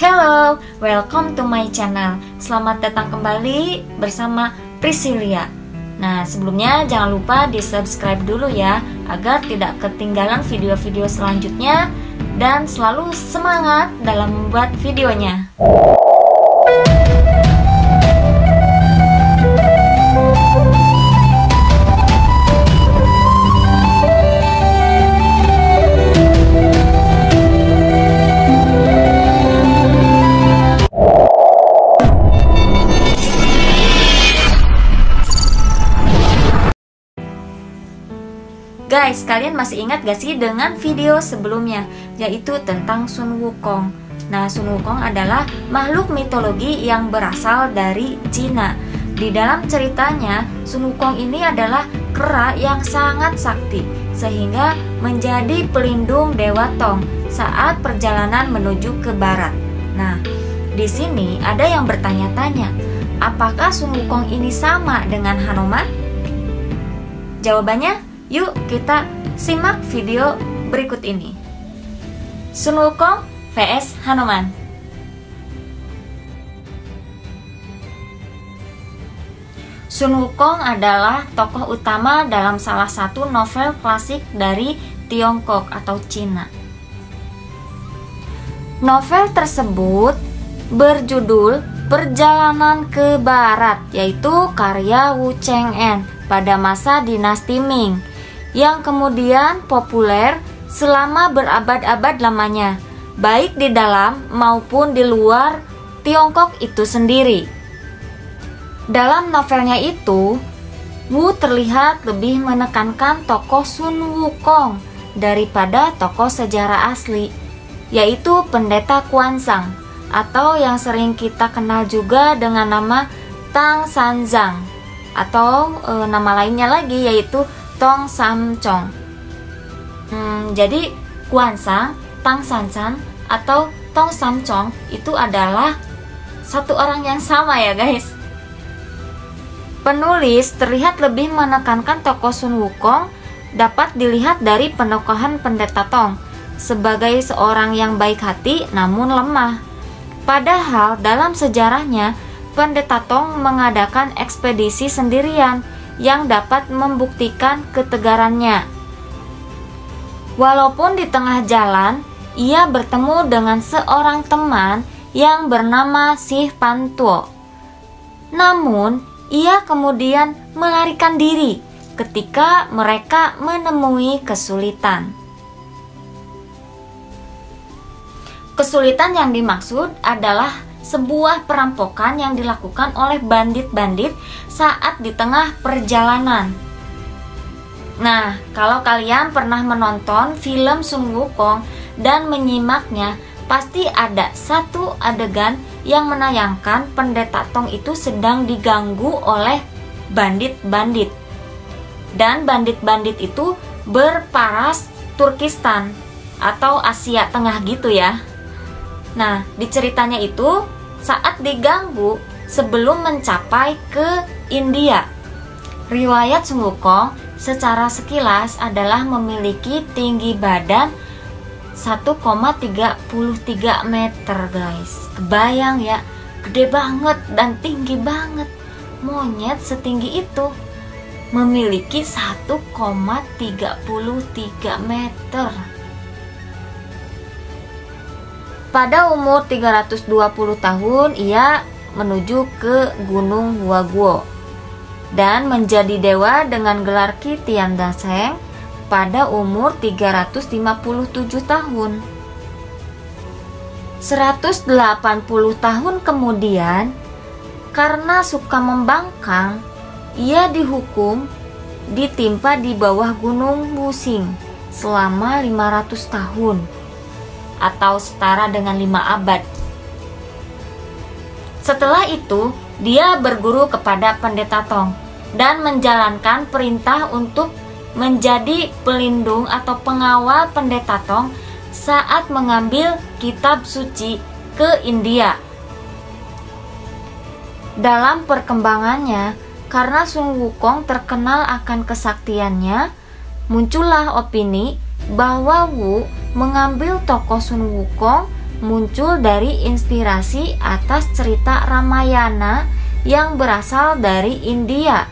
Hello, welcome to my channel. Selamat datang kembali bersama Priscilia. Nah, sebelumnya jangan lupa di subscribe dulu ya, agar tidak ketinggalan video-video selanjutnya dan selalu semangat dalam membuat videonya. Guys, kalian masih ingat gak sih dengan video sebelumnya, yaitu tentang Sun Wukong. Nah, Sun Wukong adalah makhluk mitologi yang berasal dari Cina. Di dalam ceritanya, Sun Wukong ini adalah kera yang sangat sakti, sehingga menjadi pelindung Dewa Tong saat perjalanan menuju ke barat. Nah, di sini ada yang bertanya-tanya, apakah Sun Wukong ini sama dengan Hanuman? Jawabannya, yuk kita simak video berikut ini. Sun Wukong vs Hanuman. Sun Wukong adalah tokoh utama dalam salah satu novel klasik dari Tiongkok atau Cina. Novel tersebut berjudul Perjalanan ke Barat, yaitu karya Wu Cheng'en pada masa dinasti Ming, yang kemudian populer selama berabad-abad lamanya, baik di dalam maupun di luar Tiongkok itu sendiri. Dalam novelnya itu, Wu terlihat lebih menekankan tokoh Sun Wukong daripada tokoh sejarah asli, yaitu Pendeta Xuanzang, atau yang sering kita kenal juga dengan nama Tang Sanzang, atau nama lainnya lagi yaitu Tong Sam Chong. Jadi Xuanzang, Tang Sanzang atau Tong Sam Chong itu adalah satu orang yang sama ya guys. Penulis terlihat lebih menekankan tokoh Sun Wukong dapat dilihat dari penokohan Pendeta Tong sebagai seorang yang baik hati namun lemah. Padahal dalam sejarahnya Pendeta Tong mengadakan ekspedisi sendirian yang dapat membuktikan ketegarannya. Walaupun di tengah jalan, ia bertemu dengan seorang teman yang bernama Si Pantuo. Namun, ia kemudian melarikan diri ketika mereka menemui kesulitan. Kesulitan yang dimaksud adalah sebuah perampokan yang dilakukan oleh bandit-bandit saat di tengah perjalanan. Nah, kalau kalian pernah menonton film Sun Wukong dan menyimaknya, pasti ada satu adegan yang menayangkan Pendeta Tong itu sedang diganggu oleh bandit-bandit. Dan bandit-bandit itu berparas Turkistan atau Asia Tengah gitu ya. Nah, di ceritanya itu saat diganggu sebelum mencapai ke India. Riwayat Sun Wukong secara sekilas adalah memiliki tinggi badan 1,33 meter guys. Kebayang ya, gede banget dan tinggi banget. Monyet setinggi itu memiliki 1,33 meter. Pada umur 320 tahun, ia menuju ke Gunung Huaguo dan menjadi dewa dengan gelar Qi Tian Daseng pada umur 357 tahun. 180 tahun kemudian, karena suka membangkang, ia dihukum ditimpa di bawah Gunung Wusing selama 500 tahun. Atau setara dengan 5 abad. Setelah itu, dia berguru kepada Pendeta Tong dan menjalankan perintah untuk menjadi pelindung atau pengawal Pendeta Tong saat mengambil kitab suci ke India. Dalam perkembangannya, karena Sun Wukong terkenal akan kesaktiannya, muncullah opini bahwa Wu mengambil tokoh Sun Wukong muncul dari inspirasi atas cerita Ramayana yang berasal dari India.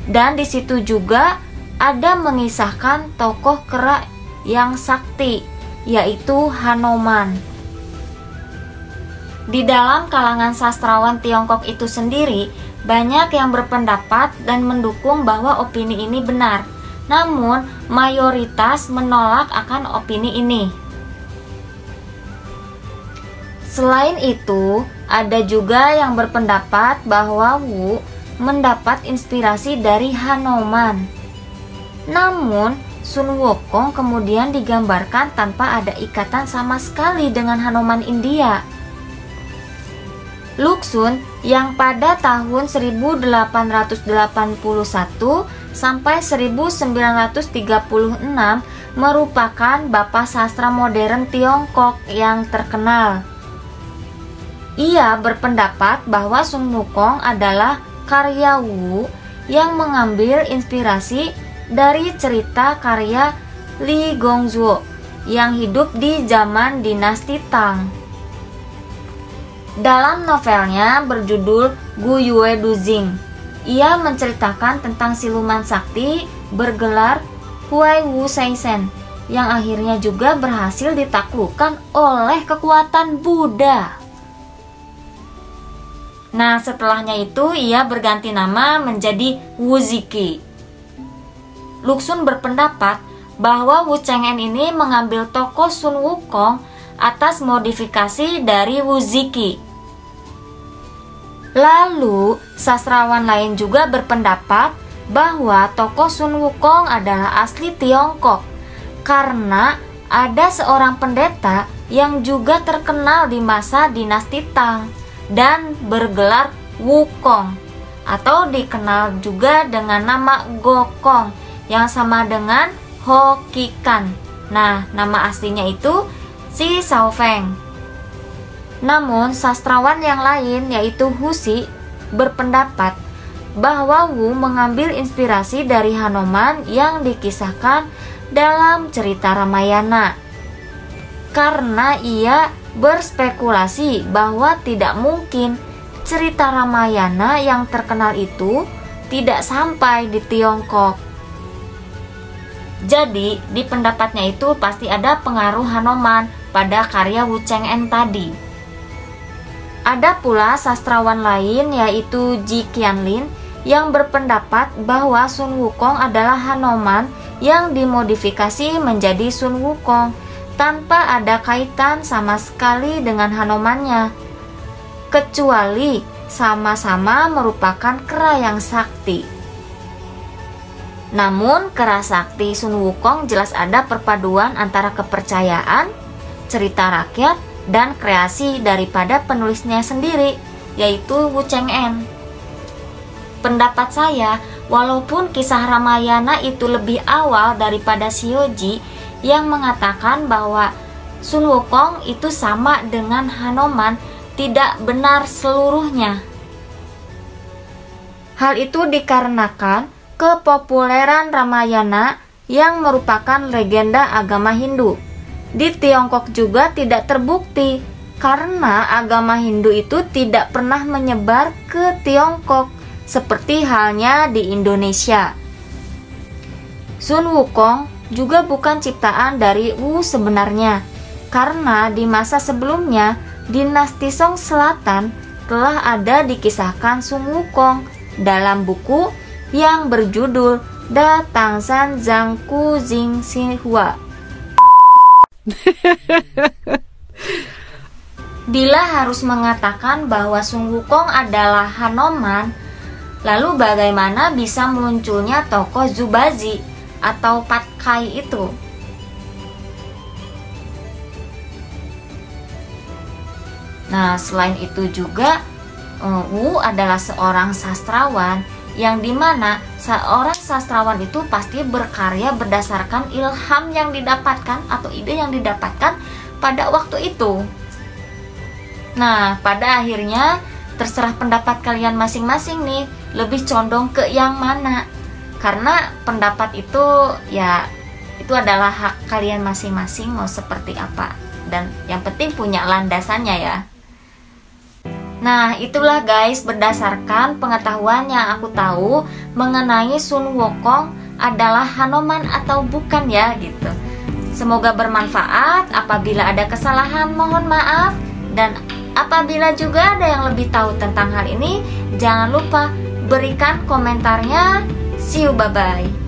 Dan di situ juga ada mengisahkan tokoh kera yang sakti, yaitu Hanuman. Di dalam kalangan sastrawan Tiongkok itu sendiri, banyak yang berpendapat dan mendukung bahwa opini ini benar. Namun, mayoritas menolak akan opini ini. Selain itu, ada juga yang berpendapat bahwa Wu mendapat inspirasi dari Hanuman. Namun, Sun Wukong kemudian digambarkan tanpa ada ikatan sama sekali dengan Hanuman India. Luxun yang pada tahun 1881 sampai 1936 merupakan bapak sastra modern Tiongkok yang terkenal. Ia berpendapat bahwa Sun Wukong adalah karya Wu yang mengambil inspirasi dari cerita karya Li Gongzhuo yang hidup di zaman dinasti Tang. Dalam novelnya berjudul Gu Yue Du Jing, ia menceritakan tentang siluman sakti bergelar Huai Wu Seisen yang akhirnya juga berhasil ditaklukkan oleh kekuatan Buddha. Nah, setelahnya itu ia berganti nama menjadi Wu Ziki. Luxun berpendapat bahwa Wu Cheng'en ini mengambil tokoh Sun Wukong atas modifikasi dari Wu Ziki. Lalu, sastrawan lain juga berpendapat bahwa tokoh Sun Wukong adalah asli Tiongkok karena ada seorang pendeta yang juga terkenal di masa dinasti Tang dan bergelar Wukong atau dikenal juga dengan nama Gokong yang sama dengan Ho Kikan. Nah, nama aslinya itu Xi Shaofeng. Namun, sastrawan yang lain yaitu Husi berpendapat bahwa Wu mengambil inspirasi dari Hanuman yang dikisahkan dalam cerita Ramayana. Karena ia berspekulasi bahwa tidak mungkin cerita Ramayana yang terkenal itu tidak sampai di Tiongkok. Jadi, di pendapatnya itu pasti ada pengaruh Hanuman pada karya Wu Cheng'en tadi. Ada pula sastrawan lain yaitu Ji Qianlin yang berpendapat bahwa Sun Wukong adalah Hanuman yang dimodifikasi menjadi Sun Wukong tanpa ada kaitan sama sekali dengan Hanumannya, kecuali sama-sama merupakan kera yang sakti. Namun, kera sakti Sun Wukong jelas ada perpaduan antara kepercayaan, cerita rakyat, dan kreasi daripada penulisnya sendiri, yaitu Wu Cheng'en. Pendapat saya, walaupun kisah Ramayana itu lebih awal daripada Xiuji yang mengatakan bahwa Sun Wukong itu sama dengan Hanuman, tidak benar seluruhnya. Hal itu dikarenakan kepopuleran Ramayana yang merupakan legenda agama Hindu. Di Tiongkok juga tidak terbukti karena agama Hindu itu tidak pernah menyebar ke Tiongkok seperti halnya di Indonesia. Sun Wukong juga bukan ciptaan dari Wu sebenarnya, karena di masa sebelumnya dinasti Song Selatan telah ada dikisahkan Sun Wukong dalam buku yang berjudul Da Tangsan Zhangku Jing Xinhua. Bila harus mengatakan bahwa Sun Wukong adalah Hanuman, lalu bagaimana bisa munculnya tokoh Zubazi atau Patkai itu? Nah, selain itu juga Wu adalah seorang sastrawan yang dimana seorang sastrawan itu pasti berkarya berdasarkan ilham yang didapatkan atau ide yang didapatkan pada waktu itu. Nah, pada akhirnya terserah pendapat kalian masing-masing nih, lebih condong ke yang mana. Karena pendapat itu ya itu adalah hak kalian masing-masing mau seperti apa. dan yang penting punya landasannya ya. Nah, itulah guys berdasarkan pengetahuan yang aku tahu mengenai Sun Wukong adalah Hanuman atau bukan ya gitu. Semoga bermanfaat. Apabila ada kesalahan mohon maaf, dan apabila juga ada yang lebih tahu tentang hal ini, jangan lupa berikan komentarnya. See you, bye bye.